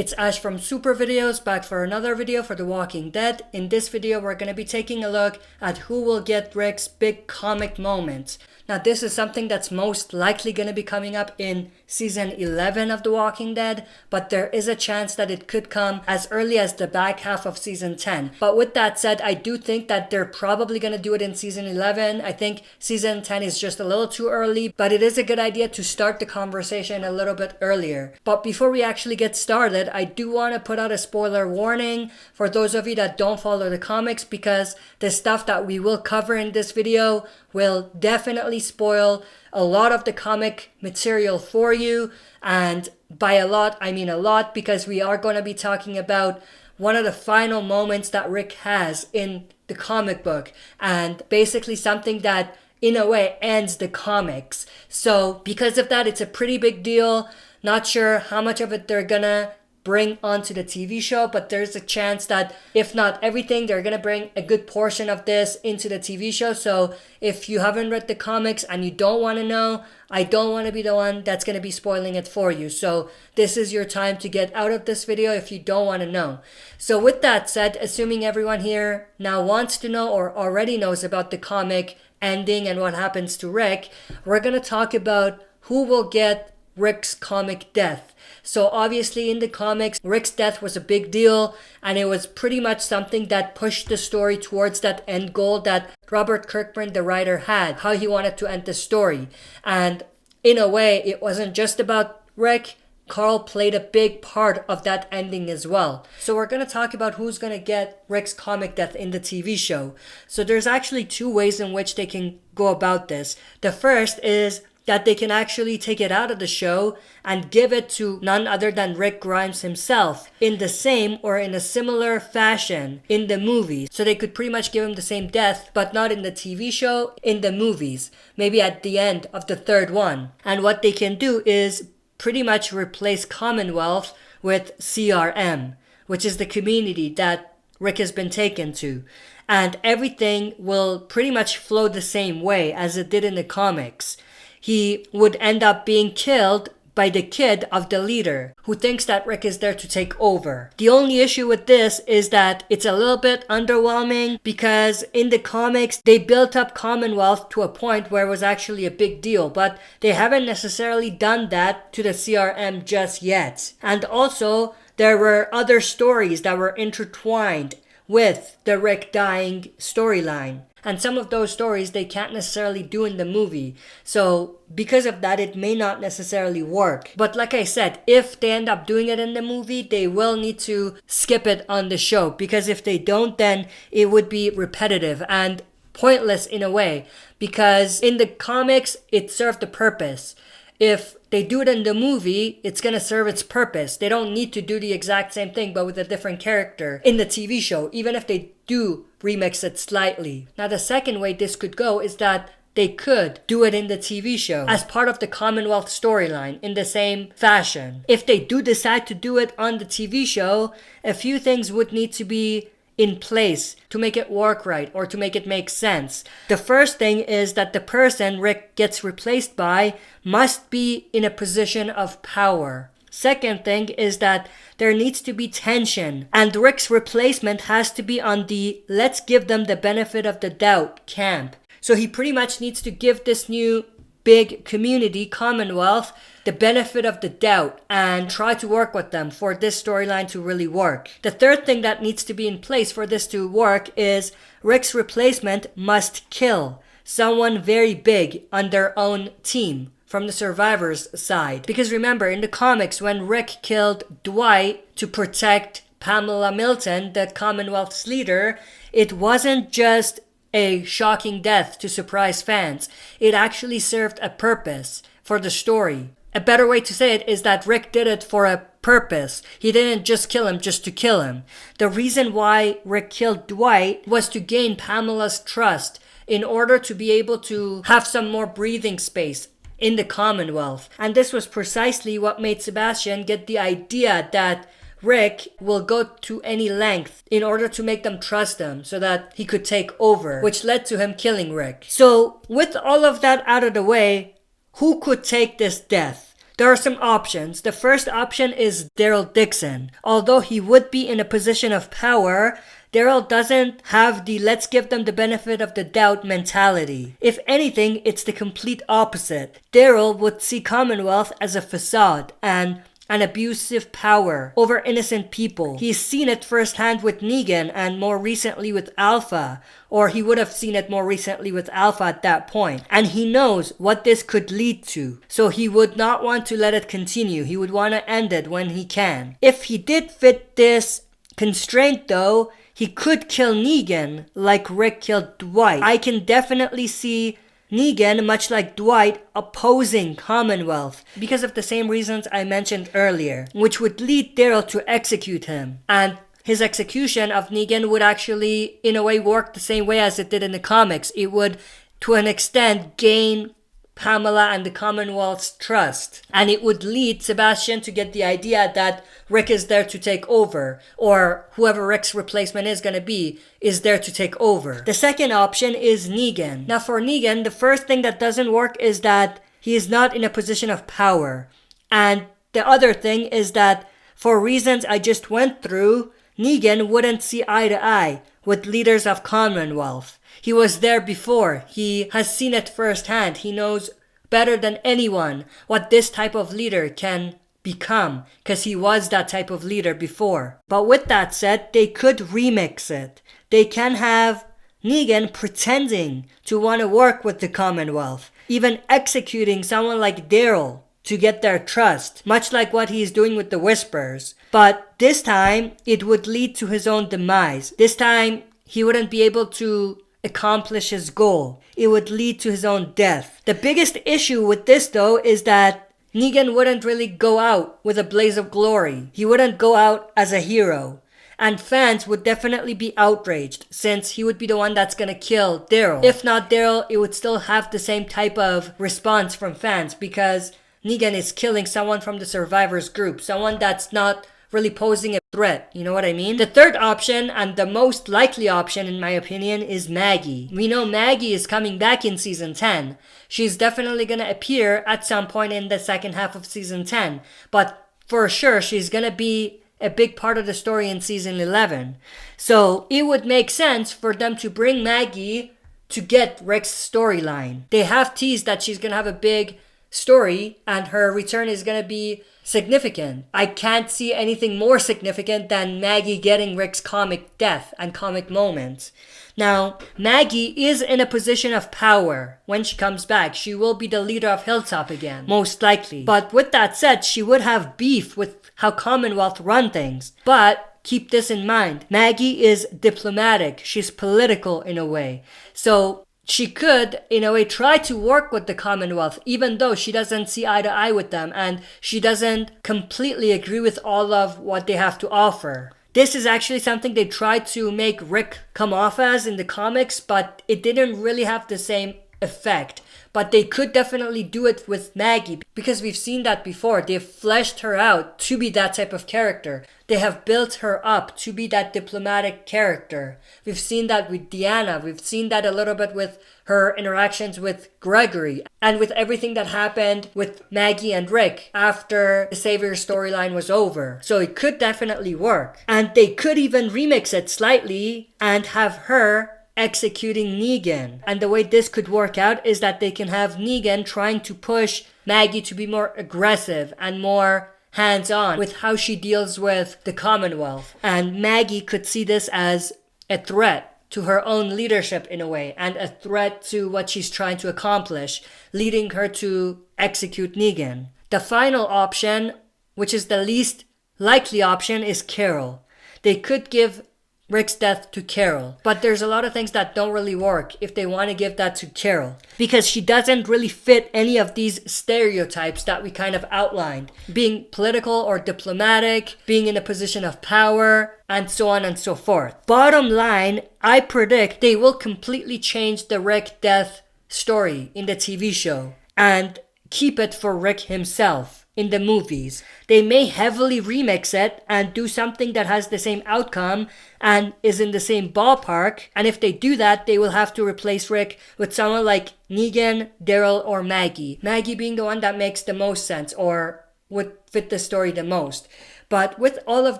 It's Ash from Super Videos, back for another video for The Walking Dead. In this video we're going to be taking a look at who will get Rick's big comic moment. Now this is something that's most likely going to be coming up in season 11 of The Walking Dead, but there is a chance that it could come as early as the back half of season 10. But with that said, I do think that they're probably going to do it in season 11. I think season 10 is just a little too early, but it is a good idea to start the conversation a little bit earlier. But before we actually get started, I do want to put out a spoiler warning for those of you that don't follow the comics, because the stuff that we will cover in this video will definitely spoil a lot of the comic material for you. And by a lot, I mean a lot, because we are going to be talking about one of the final moments that Rick has in the comic book, and basically something that in a way ends the comics. So because of that, it's a pretty big deal. Not sure how much of it they're gonna bring onto the TV show, but there's a chance that if not everything, they're gonna bring a good portion of this into the TV show. So if you haven't read the comics and you don't want to know, I don't want to be the one that's gonna be spoiling it for you. So this is your time to get out of this video if you don't want to know. So with that said, assuming everyone here now wants to know or already knows about the comic ending and what happens to Rick, we're gonna talk about who will get Rick's comic death. So obviously in the comics, Rick's death was a big deal, and it was pretty much something that pushed the story towards that end goal that Robert Kirkman, the writer, had, how he wanted to end the story. And in a way, it wasn't just about Rick. Carl played a big part of that ending as well. So we're going to talk about who's going to get Rick's comic death in the TV show. So there's actually two ways in which they can go about this. The first is that they can actually take it out of the show and give it to none other than Rick Grimes himself in the same or in a similar fashion in the movies. So they could pretty much give him the same death, but not in the TV show, in the movies. Maybe at the end of the third one. And what they can do is pretty much replace Commonwealth with CRM, which is the community that Rick has been taken to. And everything will pretty much flow the same way as it did in the comics. He would end up being killed by the kid of the leader, who thinks that Rick is there to take over. The only issue with this is that it's a little bit underwhelming, because in the comics, they built up Commonwealth to a point where it was actually a big deal, but they haven't necessarily done that to the CRM just yet. And also, there were other stories that were intertwined with the Rick dying storyline. And some of those stories they can't necessarily do in the movie. So because of that, it may not necessarily work. But like I said, if they end up doing it in the movie, they will need to skip it on the show. Because if they don't, then it would be repetitive and pointless in a way. Because in the comics, it served a purpose. If they do it in the movie, it's going to serve its purpose. They don't need to do the exact same thing, but with a different character in the TV show, even if they do remix it slightly. Now, the second way this could go is that they could do it in the TV show as part of the Commonwealth storyline in the same fashion. If they do decide to do it on the TV show, a few things would need to be in place to make it work right or to make it make sense. The first thing is that the person Rick gets replaced by must be in a position of power. Second thing is that there needs to be tension, and Rick's replacement has to be on the let's give them the benefit of the doubt camp. So he pretty much needs to give this new big community, Commonwealth, the benefit of the doubt and try to work with them for this storyline to really work. The third thing that needs to be in place for this to work is Rick's replacement must kill someone very big on their own team from the survivors' side. Because remember, in the comics, when Rick killed Dwight to protect Pamela Milton, the Commonwealth's leader, it wasn't just a shocking death to surprise fans. It actually served a purpose for the story. A better way to say it is that Rick did it for a purpose. He didn't just kill him just to kill him. The reason why Rick killed Dwight was to gain Pamela's trust in order to be able to have some more breathing space in the Commonwealth. And this was precisely what made Sebastian get the idea that Rick will go to any length in order to make them trust him so that he could take over, which led to him killing Rick. So with all of that out of the way, who could take this death? there are some options. The first option is Daryl Dixon. Although he would be in a position of power, Daryl doesn't have the let's give them the benefit of the doubt mentality. If anything, it's the complete opposite. Daryl would see Commonwealth as a facade and an abusive power over innocent people. He's seen it firsthand with Negan and more recently with Alpha, or he would have seen it more recently with Alpha at that point. And he knows what this could lead to. So he would not want to let it continue. He would want to end it when he can. If he did fit this constraint though, he could kill Negan like Rick killed Dwight. I can definitely see Negan, much like Dwight, opposing Commonwealth because of the same reasons I mentioned earlier, which would lead Daryl to execute him. And his execution of Negan would actually, in a way, work the same way as it did in the comics. It would, to an extent, gain Pamela and the Commonwealth's trust. And it would lead Sebastian to get the idea that Rick is there to take over, or whoever Rick's replacement is going to be is there to take over. The second option is Negan. Now for Negan, the first thing that doesn't work is that he is not in a position of power. And the other thing is that for reasons I just went through, Negan wouldn't see eye to eye with leaders of Commonwealth. He was there before. He has seen it firsthand. He knows better than anyone what this type of leader can become, because he was that type of leader before. But with that said, they could remix it. They can have Negan pretending to want to work with the Commonwealth, even executing someone like Daryl to get their trust, much like what he's doing with the Whispers. But this time, it would lead to his own demise. This time, he wouldn't be able to accomplish his goal. It would lead to his own death. The biggest issue with this though is that Negan wouldn't really go out with a blaze of glory. He wouldn't go out as a hero. And fans would definitely be outraged since he would be the one that's gonna kill Daryl. If not Daryl, it would still have the same type of response from fans because Negan is killing someone from the survivors group, someone that's not really posing a threat, you know what I mean? The third option, and the most likely option in my opinion, is Maggie. We know Maggie is coming back in season 10. She's definitely gonna appear at some point in the second half of season 10, but for sure she's gonna be a big part of the story in season 11. So it would make sense for them to bring Maggie to get Rick's storyline. They have teased that she's gonna have a big story and her return is gonna be significant. I can't see anything more significant than Maggie getting Rick's comic death and comic moments. Now, Maggie is in a position of power when she comes back. She will be the leader of Hilltop again, most likely. But with that said, she would have beef with how Commonwealth run things. But keep this in mind. Maggie is diplomatic. She's political in a way. So she could, in a way, try to work with the Commonwealth, even though she doesn't see eye to eye with them and she doesn't completely agree with all of what they have to offer. This is actually something they tried to make Rick come off as in the comics, but it didn't really have the same effect. But they could definitely do it with Maggie because we've seen that before. They've fleshed her out to be that type of character. They have built her up to be that diplomatic character. We've seen that with Deanna. We've seen that a little bit with her interactions with Gregory and with everything that happened with Maggie and Rick after the Savior storyline was over. So it could definitely work. And they could even remix it slightly and have her executing Negan. And the way this could work out is that they can have Negan trying to push Maggie to be more aggressive and more hands-on with how she deals with the Commonwealth. And Maggie could see this as a threat to her own leadership in a way, and a threat to what she's trying to accomplish, leading her to execute Negan. The final option, which is the least likely option, is Carol. They could give Rick's death to Carol, but there's a lot of things that don't really work if they want to give that to Carol, because she doesn't really fit any of these stereotypes that we kind of outlined, being political or diplomatic, being in a position of power, and so on and so forth. Bottom line, I predict they will completely change the Rick death story in the TV show and keep it for Rick himself in the movies. They may heavily remix it and do something that has the same outcome and is in the same ballpark. And if they do that, they will have to replace Rick with someone like Negan, Daryl, or Maggie. Maggie being the one that makes the most sense or would fit the story the most. But with all of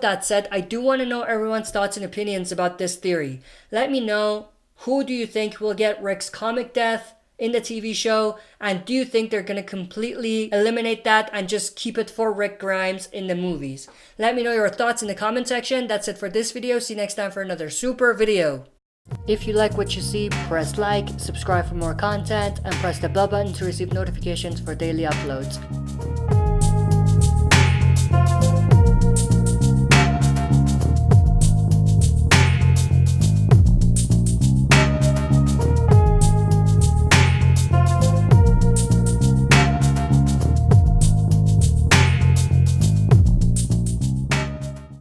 that said, I do want to know everyone's thoughts and opinions about this theory. Let me know, who do you think will get Rick's comic death in the TV show? And do you think they're going to completely eliminate that and just keep it for Rick Grimes in the movies? Let me know your thoughts in the comment section. That's it for this video. See you next time for another super video. If you like what you see, press like, subscribe for more content, and press the bell button to receive notifications for daily uploads.